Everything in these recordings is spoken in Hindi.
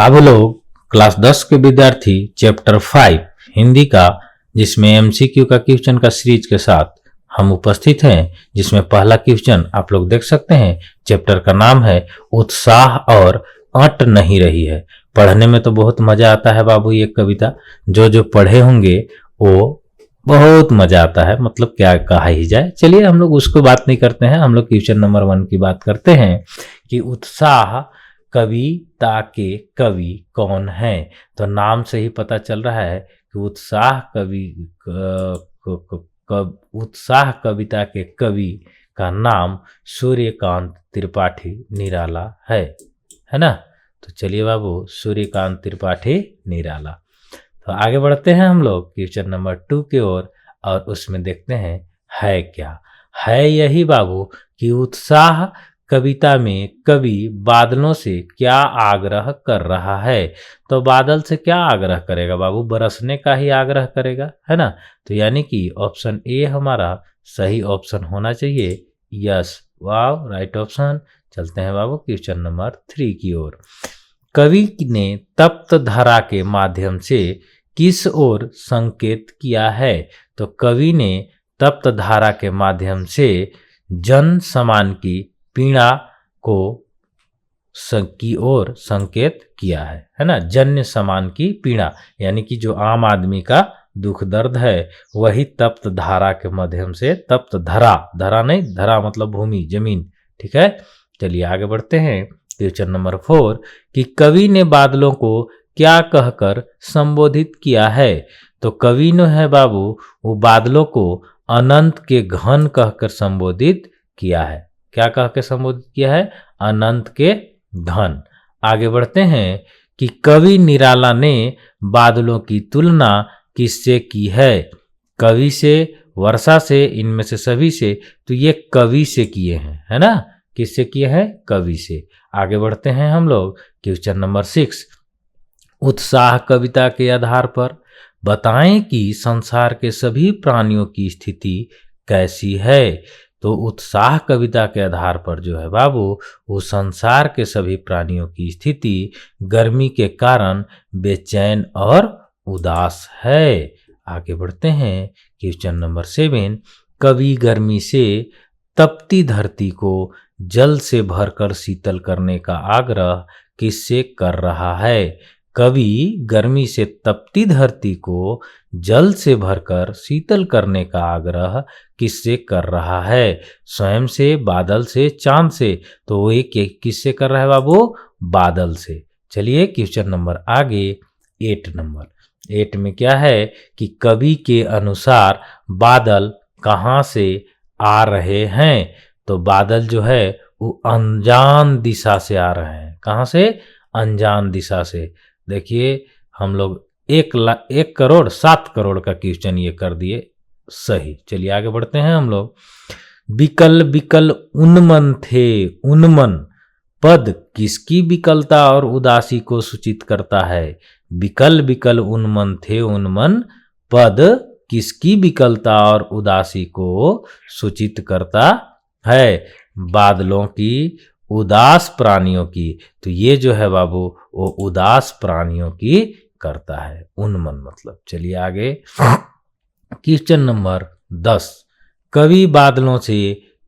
बाबू लोग क्लास 10 के विद्यार्थी चैप्टर 5 हिंदी का, जिसमें एमसीक्यू का क्वेश्चन का सीरीज के साथ हम उपस्थित हैं, जिसमें पहला क्वेश्चन आप लोग देख सकते हैं। चैप्टर का नाम है उत्साह और अट नहीं रही है। पढ़ने में तो बहुत मजा आता है बाबू, ये कविता जो पढ़े होंगे वो बहुत मजा आता है, मतलब क्या कहा ही जाए। चलिए हम लोग उसको बात नहीं करते हैं, हम लोग क्वेश्चन नंबर 1 की बात करते हैं कि उत्साह कविता के कवि कौन है। तो नाम से ही पता चल रहा है कि उत्साह कविता के कवि का नाम सूर्यकांत त्रिपाठी निराला है ना। तो चलिए बाबू, सूर्यकांत त्रिपाठी निराला। तो आगे बढ़ते हैं हम लोग क्वेश्चन नंबर 2 की ओर, और उसमें देखते हैं है क्या। है यही बाबू कि उत्साह कविता में कवि बादलों से क्या आग्रह कर रहा है। तो बादल से क्या आग्रह करेगा बाबू? बरसने का ही आग्रह करेगा, है ना। तो यानी कि ऑप्शन ए हमारा सही ऑप्शन होना चाहिए। यस, वाव, राइट ऑप्शन। चलते हैं बाबू क्वेश्चन नंबर 3 की ओर। कवि ने तप्त धारा के माध्यम से किस ओर संकेत किया है। तो कवि ने तप्त धारा के माध्यम से जन समान की पीड़ा को की ओर संकेत किया है ना। जन्य समान की पीड़ा यानी कि जो आम आदमी का दुख दर्द है, वही तप्त धारा के माध्यम से, तप्त धरा, धरा नहीं, धरा मतलब भूमि, जमीन, ठीक है। चलिए आगे बढ़ते हैं क्वेश्चन नंबर 4 कि कवि ने बादलों को क्या कहकर संबोधित किया है। तो कवि ने है बाबू वो बादलों को अनंत के घन कहकर संबोधित किया है। क्या कह के संबोधित किया है? अनंत के घन। आगे बढ़ते हैं कि कवि निराला ने बादलों की तुलना किससे की है। कवि से, वर्षा से, इनमें से सभी से। तो ये कवि से किए हैं, है ना। किससे किए हैं? कवि से। आगे बढ़ते हैं हम लोग क्वेश्चन नंबर 6। उत्साह कविता के आधार पर बताएं कि संसार के सभी प्राणियों की स्थिति कैसी है। तो उत्साह कविता के आधार पर जो है बाबू, वो संसार के सभी प्राणियों की स्थिति गर्मी के कारण बेचैन और उदास है। आगे बढ़ते हैं क्वेश्चन नंबर 7। कवि गर्मी से तपती धरती को जल से भरकर शीतल करने का आग्रह किससे कर रहा है। कवि गर्मी से तपती धरती को जल से भरकर शीतल करने का आग्रह किससे कर रहा है? स्वयं से, बादल से, चांद से। तो वो एक किससे कर रहा है बाबू? बादल से। चलिए क्वेश्चन नंबर आगे 8 नंबर 8 में क्या है कि कवि के अनुसार बादल कहाँ से आ रहे हैं। तो बादल जो है वो अनजान दिशा से आ रहे हैं। कहाँ से? अनजान दिशा से। देखिए हम लोग 1,07,00,000 का क्वेश्चन ये कर दिए सही। चलिए आगे बढ़ते हैं हम लोग। विकल विकल उन्मन थे उन्मन पद किसकी विकलता और उदासी को सूचित करता है। विकल विकल उन्मन थे उन्मन पद किसकी विकलता और उदासी को सूचित करता है? बादलों की, उदास प्राणियों की। तो ये जो है बाबू वो उदास प्राणियों की करता है, उन्मन मतलब। चलिए आगे क्वेश्चन नंबर 10। कवि बादलों से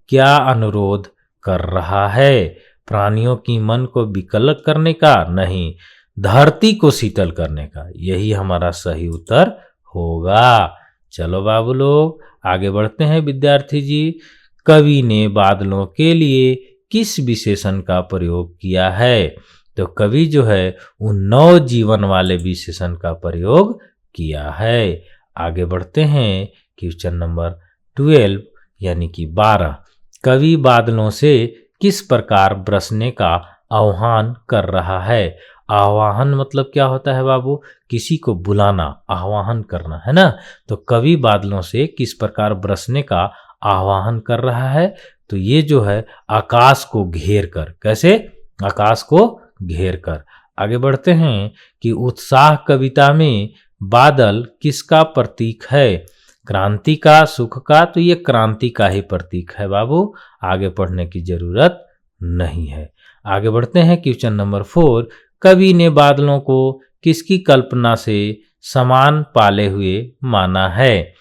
क्या अनुरोध कर रहा है। प्राणियों की मन को विकल करने का? नहीं, धरती को शीतल करने का। यही हमारा सही उत्तर होगा। चलो बाबू लोग आगे बढ़ते हैं विद्यार्थी जी। कवि ने बादलों के लिए किस विशेषण का प्रयोग किया है। तो कवि जो है वो नव जीवन वाले विशेषण का प्रयोग किया है। आगे बढ़ते हैं क्वेश्चन नंबर 12 यानी कि 12। कवि बादलों से किस प्रकार बरसने का आह्वान कर रहा है। आह्वान मतलब क्या होता है बाबू? किसी को बुलाना, आह्वान करना, है ना। तो कवि बादलों से किस प्रकार बरसने का आह्वान कर रहा है। तो ये जो है आकाश को घेर कर। कैसे? आकाश को घेर कर। आगे बढ़ते हैं कि उत्साह कविता में बादल किसका प्रतीक है। क्रांति का, सुख का। तो ये क्रांति का ही प्रतीक है बाबू, आगे पढ़ने की जरूरत नहीं है। आगे बढ़ते हैं क्वेश्चन नंबर 4। कवि ने बादलों को किसकी कल्पना से समान पाले हुए माना है?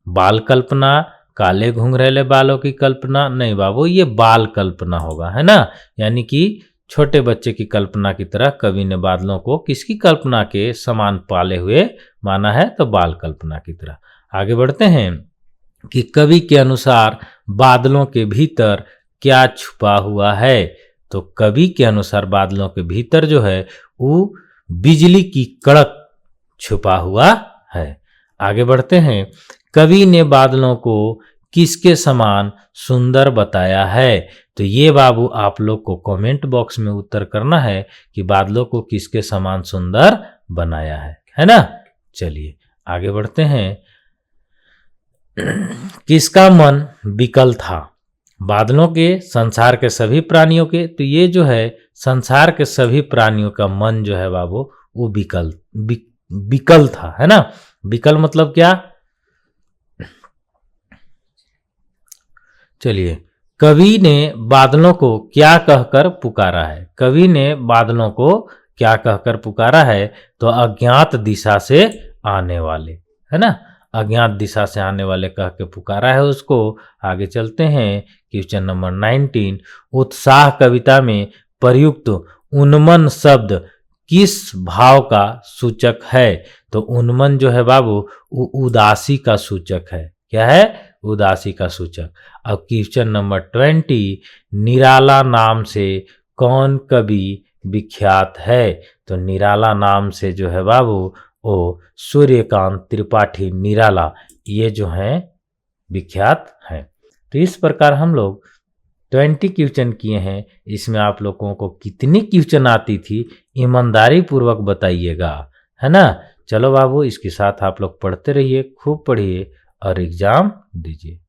बाल कल्पना, काले घुंघरेले बालों की कल्पना? नहीं बाबू, ये बाल कल्पना होगा, है ना। यानी कि छोटे बच्चे की कल्पना की तरह कवि ने बादलों को किसकी कल्पना के समान पाले हुए माना है? तो बाल कल्पना की तरह। आगे बढ़ते हैं कि कवि के अनुसार बादलों के भीतर क्या छुपा हुआ है? तो कवि के अनुसार बादलों के भीतर जो है वो बिजली की कड़क छुपा हुआ है। आगे बढ़ते हैं, कवि ने बादलों को किसके समान सुंदर बताया है? तो ये बाबू आप लोग को कमेंट बॉक्स में उत्तर करना है कि बादलों को किसके समान सुंदर बनाया है ना। चलिए आगे बढ़ते हैं, किसका मन विकल था? बादलों के, संसार के सभी प्राणियों के? तो ये जो है संसार के सभी प्राणियों का मन जो है बाबू वो विकल था, है ना। विकल मतलब क्या? चलिए, कवि ने बादलों को क्या कहकर पुकारा है? कवि ने बादलों को क्या कहकर पुकारा है? तो अज्ञात दिशा से आने वाले, है ना। अज्ञात दिशा से आने वाले कह के पुकारा है उसको। आगे चलते हैं, क्वेश्चन नंबर 19, उत्साह कविता में प्रयुक्त उन्मन शब्द किस भाव का सूचक है? तो उन्मन जो है बाबू वो उदासी का सूचक है। क्या है? उदासी का सूचक। अब क्वेश्चन नंबर 20, निराला नाम से कौन कवि विख्यात है? तो निराला नाम से जो है बाबू वो सूर्यकांत त्रिपाठी निराला, ये जो हैं विख्यात हैं। तो इस प्रकार हम लोग 20 क्वेश्चन किए हैं। इसमें आप लोगों को कितनी क्वेश्चन आती थी ईमानदारी पूर्वक बताइएगा, है ना। चलो बाबू, इसके साथ आप लोग पढ़ते रहिए, खूब पढ़िए और एग्जाम दीजिए।